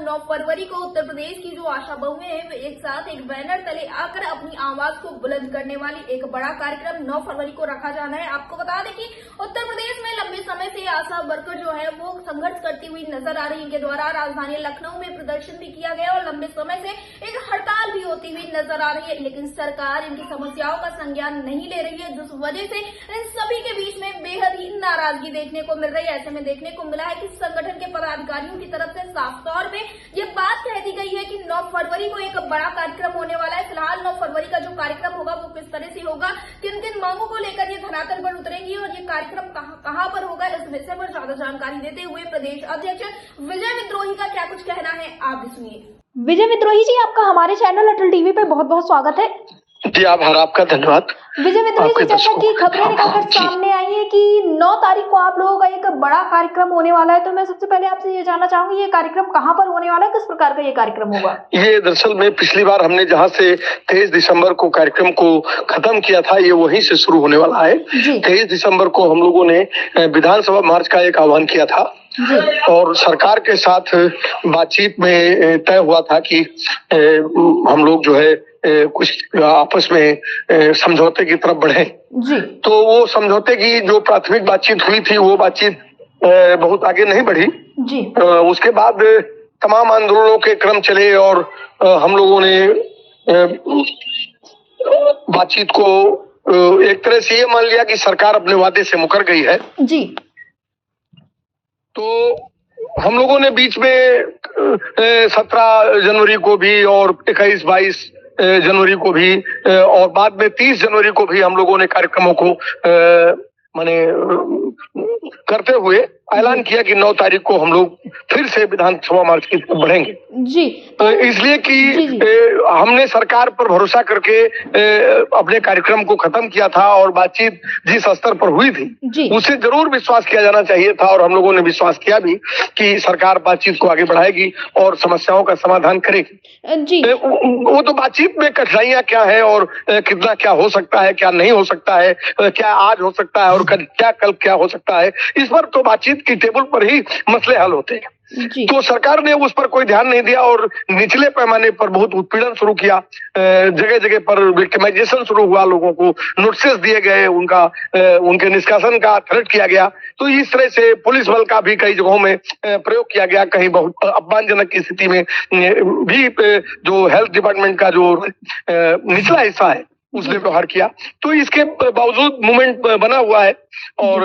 9 फरवरी को उत्तर प्रदेश की जो आशा बहुएं हैं वे एक साथ एक बैनर तले आकर अपनी आवाज को बुलंद करने वाली एक बड़ा कार्यक्रम 9 फरवरी को रखा जाना है। आपको बता दें कि उत्तर प्रदेश में लंबे समय से आशा वर्कर जो है वो संघर्ष करती हुई नजर आ रही। इनके द्वारा राजधानी लखनऊ में प्रदर्शन भी किया गया और लंबे समय से एक हड़ताल भी होती हुई नजर आ रही है, लेकिन सरकार इनकी समस्याओं का संज्ञान नहीं ले रही है, जिस वजह से इन सभी के बीच में बेहद ही नाराजगी देखने को मिल रही है। ऐसे में देखने को मिला है कि संगठन के पदाधिकारियों की तरफ से साफ तौर पे ये बात कह दी गई है कि 9 फरवरी को एक बड़ा कार्यक्रम होने वाला है। फिलहाल 9 फरवरी का जो कार्यक्रम होगा वो किस तरह से होगा, किन किन मांगों को लेकर ये धरातल पर उतरेंगी और ये कार्यक्रम कहां पर होगा, इस विषय पर ज्यादा जानकारी देते हुए प्रदेश अध्यक्ष विजय विद्रोही का क्या कुछ कहना है, आप भी सुनिए। विजय विद्रोही जी, आपका हमारे चैनल अटल टीवी पे बहुत बहुत स्वागत है। जी आभार आपका, धन्यवाद। विजय विद्रोही जी, जैसा कि खबरें निकलकर सामने आई है कि 9 तारीख को आप लोगों का एक बड़ा कार्यक्रम होने वाला है, तो मैं सबसे पहले आपसे ये जानना चाहूंगी ये कार्यक्रम कहां पर होने वाला है, किस प्रकार का ये कार्यक्रम होगा? ये दरअसल में पिछली बार हमने जहां से 23 दिसंबर को कार्यक्रम को खत्म किया था, ये वहीं से शुरू होने वाला है। 23 दिसंबर को हम लोगों ने विधानसभा मार्च का एक आह्वान किया था और सरकार के साथ बातचीत में तय हुआ था कि हम लोग जो है कुछ आपस में समझौते की तरफ बढ़े। तो वो समझौते की जो प्राथमिक बातचीत हुई थी वो बातचीत बहुत आगे नहीं बढ़ी। उसके बाद तमाम आंदोलनों के क्रम चले और हम लोगों ने बातचीत को एक तरह से ये मान लिया कि सरकार अपने वादे से मुकर गई है। तो हम लोगों ने बीच में 17 जनवरी को भी और 21-22 जनवरी को भी और बाद में 30 जनवरी को भी हम लोगों ने कार्यक्रमों को करते हुए ऐलान किया कि 9 तारीख को हम लोग फिर से विधानसभा मार्च की तरफ बढ़ेंगे। इसलिए कि हमने सरकार पर भरोसा करके अपने कार्यक्रम को खत्म किया था और बातचीत जिस स्तर पर हुई थी उससे जरूर विश्वास किया जाना चाहिए था और हम लोगों ने विश्वास किया भी कि सरकार बातचीत को आगे बढ़ाएगी और समस्याओं का समाधान करेगी। वो तो बातचीत में कठिनाइयां क्या है और कितना क्या हो सकता है, क्या नहीं हो सकता है, क्या आज हो सकता है और क्या कल क्या हो सकता है, इस पर तो बातचीत की टेबल पर ही मसले हल होते हैं। तो सरकार ने उस पर कोई ध्यान नहीं दिया और निचले पैमाने पर बहुत उत्पीड़न शुरू किया। जगह जगह पर विक्टिमाइजेशन शुरू हुआ, लोगों को नोटिस दिए गए, उनके निष्कासन का थ्रेट किया गया। तो इस तरह से पुलिस बल का भी कई जगहों में प्रयोग किया गया। कहीं बहुत अपमानजनक की स्थिति में भी जो हेल्थ डिपार्टमेंट का जो निचला हिस्सा है उसने व्यवहार किया। तो इसके बावजूद मूवमेंट बना हुआ है और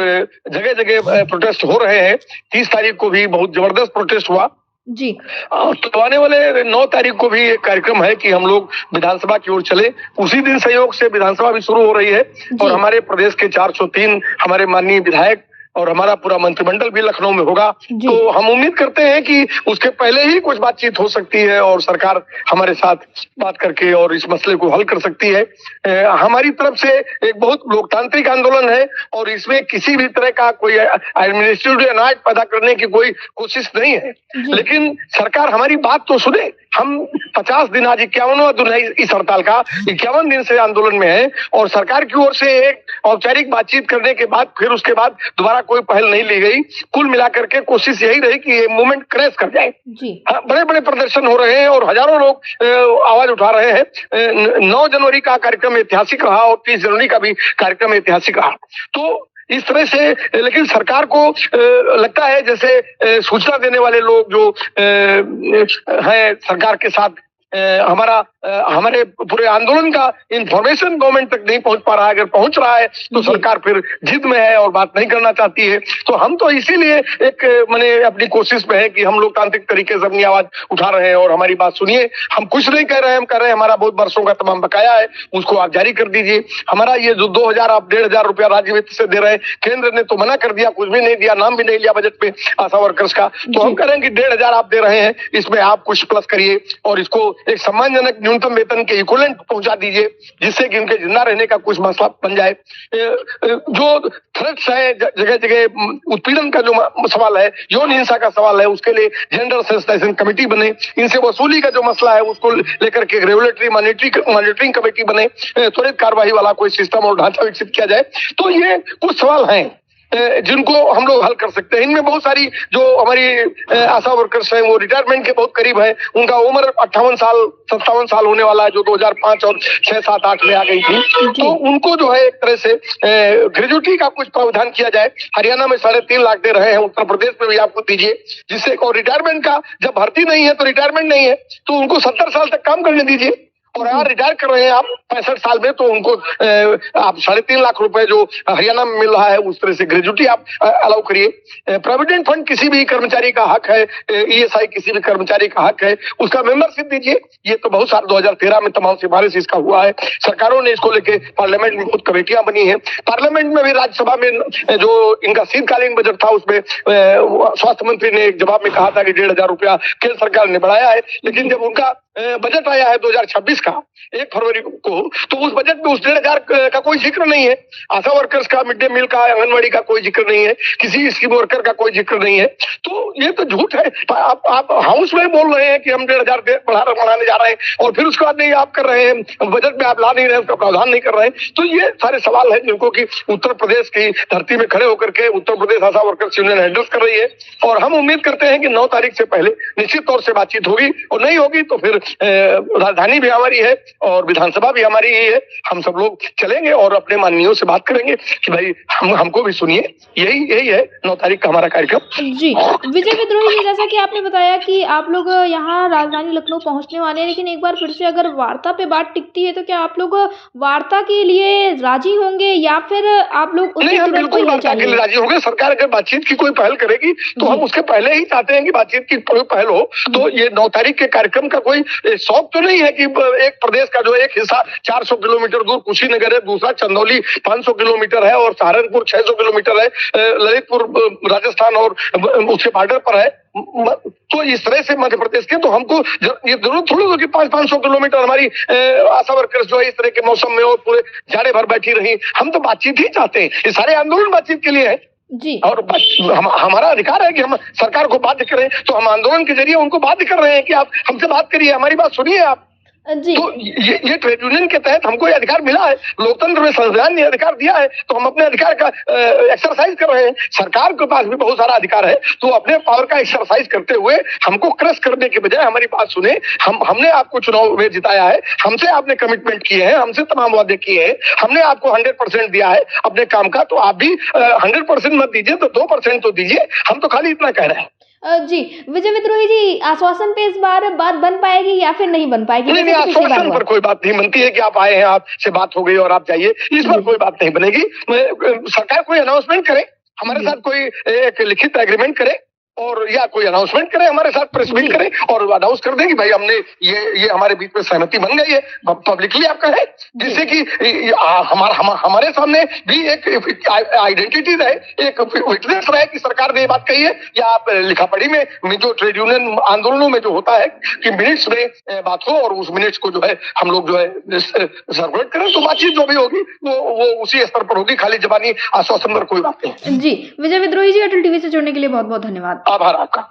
जगह जगह प्रोटेस्ट हो रहे हैं। 30 तारीख को भी बहुत जबरदस्त प्रोटेस्ट हुआ तो आने वाले 9 तारीख को भी एक कार्यक्रम है कि हम लोग विधानसभा की ओर चले। उसी दिन संयोग से विधानसभा भी शुरू हो रही है और हमारे प्रदेश के 403 हमारे माननीय विधायक और हमारा पूरा मंत्रिमंडल भी लखनऊ में होगा। तो हम उम्मीद करते हैं कि उसके पहले ही कुछ बातचीत हो सकती है और सरकार हमारे साथ बात करके और इस मसले को हल कर सकती है। हमारी तरफ से एक बहुत लोकतांत्रिक आंदोलन है और इसमें किसी भी तरह का कोई एडमिनिस्ट्रेटिव अनाज पैदा करने की कोई कोशिश नहीं है, लेकिन सरकार हमारी बात तो सुने। हम 50 दिन, आज 51वां दिन है इस हड़ताल का, 51 दिन से आंदोलन में है और सरकार की ओर से एक औपचारिक बातचीत करने के बाद फिर उसके बाद दोबारा कोई पहल नहीं ली गई। कुल मिलाकर के कोशिश यही रही कि ये मूवमेंट क्रैश कर जाए। बड़े बड़े प्रदर्शन हो रहे हैं और हजारों लोग आवाज उठा रहे हैं। 9 जनवरी का कार्यक्रम ऐतिहासिक रहा और 30 जनवरी का भी कार्यक्रम ऐतिहासिक रहा। तो इस तरह से, लेकिन सरकार को लगता है जैसे सूचना देने वाले लोग जो हैं सरकार के साथ, हमारे पूरे आंदोलन का इंफॉर्मेशन गवर्नमेंट तक नहीं पहुंच पा रहा है। अगर पहुंच रहा है तो सरकार फिर जिद में है और बात नहीं करना चाहती है। तो हम तो इसीलिए एक अपनी कोशिश में है कि हम लोकतांत्रिक तरीके से अपनी आवाज उठा रहे हैं और हमारी बात सुनिए। हम कुछ नहीं कह रहे हैं, हम कह रहे हैं हमारा बहुत वर्षों का तमाम बकाया है, उसको आप जारी कर दीजिए। हमारा ये जो 2000 आप 1500 रुपया राज्य वित्त से दे रहे हैं, केंद्र ने तो मना कर दिया, कुछ भी नहीं दिया, नाम भी नहीं लिया बजट में आशा वर्कर्स का। तो हम कह रहे हैं कि 1500 आप दे रहे हैं, इसमें आप कुछ प्लस करिए और इसको एक सम्मानजनक न्यूनतम वेतन के इक्विवेलेंट पहुंचा दीजिए, जिससे कि उनके जिंदा रहने का कुछ मसला बन जाए। जो थ्रेट्स है, जगह जगह उत्पीड़न का जो सवाल है, यौन हिंसा का सवाल है, उसके लिए जेंडर सेंसिटाइजेशन कमेटी बने। इनसे वसूली का जो मसला है उसको लेकर के रेगुलेटरी मॉनिटरिंग कमेटी बने, त्वरित कार्रवाई वाला कोई सिस्टम और ढांचा विकसित किया जाए। तो ये कुछ सवाल हैं जिनको हम लोग हल कर सकते हैं। इनमें बहुत सारी जो हमारी आशा वर्कर्स हैं वो रिटायरमेंट के बहुत करीब है, उनका उम्र 58 साल 57 साल होने वाला है, जो 2005 और 6, 7, 8 में आ गई थी। तो उनको जो है एक तरह से ग्रेजुटी का कुछ प्रावधान किया जाए। हरियाणा में 3.5 लाख दे रहे हैं, उत्तर प्रदेश में भी आपको दीजिए, जिससे और रिटायरमेंट का जब भर्ती नहीं है तो रिटायरमेंट नहीं है तो उनको 70 साल तक काम करने दीजिए। और यहाँ रिटायर कर रहे हैं आप 65 साल में, तो उनको आप 3.5 लाख रुपए जो हरियाणा में मिल रहा है उस तरह से ग्रेजुटी आप अलाउ करिए। प्रोविडेंट फंड किसी भी कर्मचारी का हक है, ईएसआई किसी भी कर्मचारी का हक है, उसका मेंबरशिप दीजिए। ये तो बहुत साल 2013 में तमाम सिफारिश इसका हुआ है। सरकारों ने इसको लेके पार्लियामेंट में बहुत कमेटियां बनी है। पार्लियामेंट में भी राज्यसभा में जो इनका शीतकालीन बजट था उसमें स्वास्थ्य मंत्री ने एक जवाब में कहा था कि 1,500 रुपया केंद्र सरकार ने बढ़ाया है, लेकिन जब उनका बजट आया है 2026 का 1 फरवरी को, तो उस बजट में उस 1,500 का कोई जिक्र नहीं है। आशा वर्कर्स का, मिड डे मील का, आंगनबाड़ी का कोई जिक्र नहीं है, किसी स्कीम वर्कर का कोई जिक्र नहीं है। तो ये तो झूठ है। आप हाउस में बोल रहे हैं कि हम 1,500 बढ़ाने जा रहे हैं और फिर उसके बाद नहीं आप कर रहे हैं, बजट में आप ला नहीं रहे, उसका प्रावधान नहीं कर रहे हैं। तो ये सारे सवाल है जिनको कि उत्तर प्रदेश की धरती में खड़े होकर के उत्तर प्रदेश आशा वर्कर्स यूनियन एड्रेस कर रही है। और हम उम्मीद करते हैं कि 9 तारीख से पहले निश्चित तौर से बातचीत होगी, और नहीं होगी तो फिर राजधानी भी हमारी है और विधानसभा भी हमारी ही है। हम सब लोग चलेंगे और अपने माननीयों से बात करेंगे कि भाई हमको भी सुनिए। यही है 9 तारीख का हमारा कार्यक्रम। जी विजय विद्रोही जी, जैसा कि आपने बताया कि आप लोग यहाँ राजधानी लखनऊ पहुंचने वाले हैं, लेकिन एक बार फिर से अगर वार्ता पे बात टिकती है तो क्या आप लोग वार्ता के लिए राजी होंगे या फिर आप लोग नहीं, हम बिल्कुल वार्ता के लिए राजी होंगे। सरकार अगर बातचीत की कोई पहल करेगी तो हम उसके पहले ही चाहते हैं कि बातचीत की कोई पहल हो। तो ये 9 तारीख के कार्यक्रम का कोई शौक तो नहीं है कि एक प्रदेश का जो एक हिस्सा 400 किलोमीटर दूर कुशीनगर है, दूसरा चंदौली 500 किलोमीटर है और सहारनपुर 600 किलोमीटर है, ललितपुर राजस्थान और उसके बॉर्डर पर है। तो इस तरह से मध्य प्रदेश के, तो हमको ये जरूरत थोड़ी होगी 500 किलोमीटर हमारी आशा वर्कर्स जो है इस तरह के मौसम में और पूरे जाड़े भर बैठी रही। हम तो बातचीत ही चाहते हैं, ये सारे आंदोलन बातचीत के लिए है जी। और हमारा अधिकार है कि हम सरकार को बाध्य करें, तो हम आंदोलन के जरिए उनको बाध्य कर रहे हैं कि आप हमसे बात करिए, हमारी बात सुनिए आप। जी। तो ये ट्रेड यूनियन के तहत हमको ये अधिकार मिला है, लोकतंत्र में संविधान ने अधिकार दिया है, तो हम अपने अधिकार का एक्सरसाइज कर रहे हैं। सरकार के पास भी बहुत सारा अधिकार है, तो अपने पावर का एक्सरसाइज करते हुए हमको क्रश करने के बजाय हमारी बात सुने। हमने आपको चुनाव में जिताया है, हमसे आपने कमिटमेंट किए हैं, हमसे तमाम वादे किए हैं, हमने आपको 100% दिया है अपने काम का, तो आप भी 100% मत दीजिए तो 2% तो दीजिए। हम तो खाली इतना कह रहे हैं। जी विजय विद्रोही जी, आश्वासन पे इस बार बात बन पाएगी या फिर नहीं बन पाएगी? नहीं, आश्वासन पर कोई बात नहीं बनती है कि आप आए हैं, आपसे बात हो गई और आप जाइए, इस पर कोई बात नहीं बनेगी। सरकार कोई अनाउंसमेंट करे, हमारे साथ कोई एक लिखित एग्रीमेंट करे और या कोई अनाउंसमेंट करे, हमारे साथ प्रेस मीट करे और अनाउंस कर दे कि भाई हमने ये हमारे बीच में सहमति बन गई है, पब्लिकली आप कहें, जिससे कि हमारे सामने भी एक आइडेंटिटी रहे, एक विटनेस रहे कि सरकार ने ये बात कही है। या आप लिखा पढ़ी में जो ट्रेड यूनियन आंदोलनों में जो होता है कि मिनट्स में बात हो और उस मिनट्स को जो है हम लोग जो है सर्कुलेट करें, तो बातचीत जो भी होगी वो उसी स्तर पर होगी, खाली जबानी आश्वासन पर कोई बात नहीं। जी विजय विद्रोही जी, अटल टीवी से जुड़ने के लिए बहुत बहुत धन्यवाद। आभार आपका।